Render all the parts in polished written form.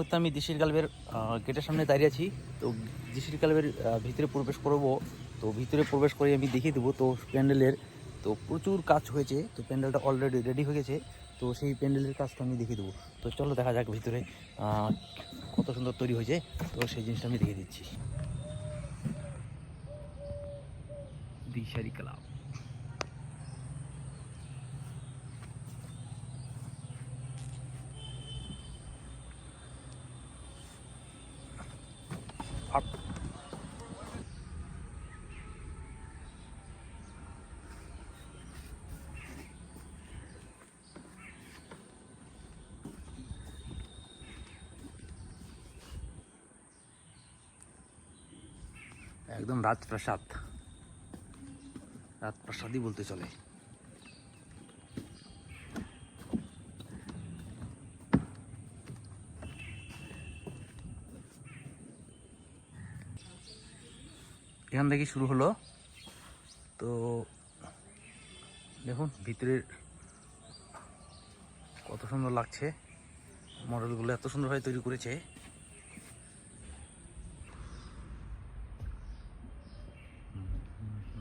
মুহূর্তে আমি দিশির ক্লাবের গেটের সামনে দাঁড়িয়ে আছি। তো দিশির ক্লাবের ভিতরে প্রবেশ করব। তো ভিতরে প্রবেশ করে আমি দেখিয়ে দেবো তো প্যান্ডেলের তো প্রচুর কাজ হয়েছে। তো প্যান্ডেলটা অলরেডি রেডি হয়ে গেছে। তো সেই প্যান্ডেলের কাজটা আমি দেখিয়ে দেবো। তো চলো দেখা যাক ভিতরে কত সুন্দর তৈরি হয়েছে। তো সেই জিনিসটা আমি দেখিয়ে দিচ্ছি। দিশারি ক্লাব একদম রাজপ্রাসাদই বলতে চলে। এখান থেকে শুরু হলো। তো দেখুন ভিতরের কত সুন্দর লাগছে, মডেলগুলো এত সুন্দরভাবে তৈরি করেছে।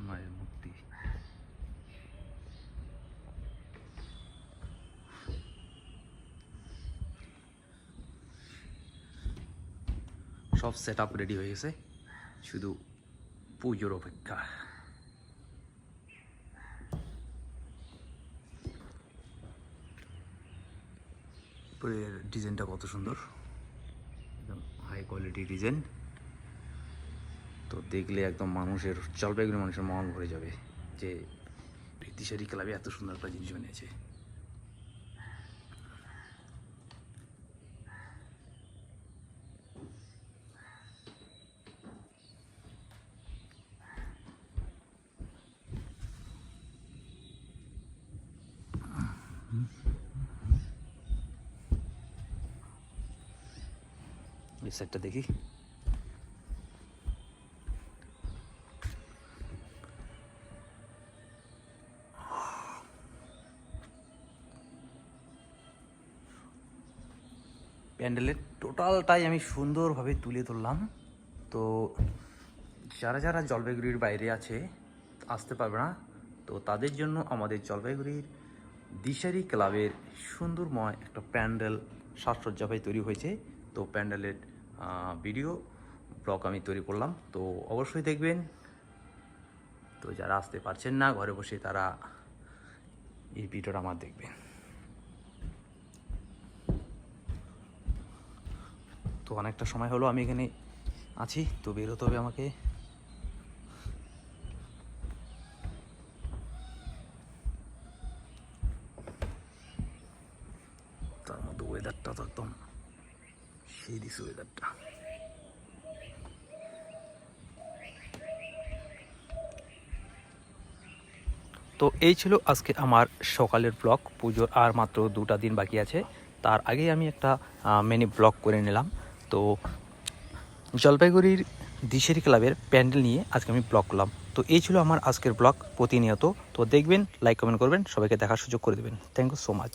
মায়ের মূর্তি সব সেট আপ রেডি হয়ে গেছে, শুধু পুজোর অপেক্ষা। উপরের ডিজাইনটা কত সুন্দর, একদম হাই কোয়ালিটি ডিজাইন। তো দেখলে একদম জলপাইগুড়ি মানুষের মন ভরে যাবে যে দিশারি ক্লাবে এত সুন্দর একটা জিনিস বানিয়েছে। এই সাইডটা দেখি। প্যান্ডেলের টোটালটাই আমি সুন্দরভাবে তুলে ধরলাম। তো যারা যারা জলপাইগুড়ির বাইরে আসতে পারবে না, তো তাদের জন্য আমাদের জলপাইগুড়ির দিশারি ক্লাবের সুন্দরময় একটা প্যান্ডেল সাজসজ্জাভাবে তৈরি হয়েছে। তো প্যান্ডেলের ভিডিও ব্লগ আমি তৈরি করলাম, তো অবশ্যই দেখবেন। তো যারা আসতে পারছেন না ঘরে বসে, তারা এই ভিডিওটা আমার দেখবেন। তো অনেকটা সময় হলো আমি এখানে আছি, তো বেরোতে হবে আমাকে। তার মধ্যে ওয়েদারটা তো একদম সেই দিছে ওয়েদারটা। তো এই ছিল আজকে আমার সকালের ব্লগ। পুজোর আর মাত্র 2টা দিন বাকি আছে, তার আগেই আমি একটা মিনি ব্লগ করে নিলাম। তো জলপাইগুড়ির দিশারি ক্লাবের প্যান্ডেল নিয়ে আজকে আমি ব্লগ করলাম। তো এই ছিল আমার আজকের ব্লগ প্রতিনিয়ত। তো দেখবেন, লাইক কমেন্ট করবেন, সবাইকে দেখার সুযোগ করে দেবেন। Thank you so much.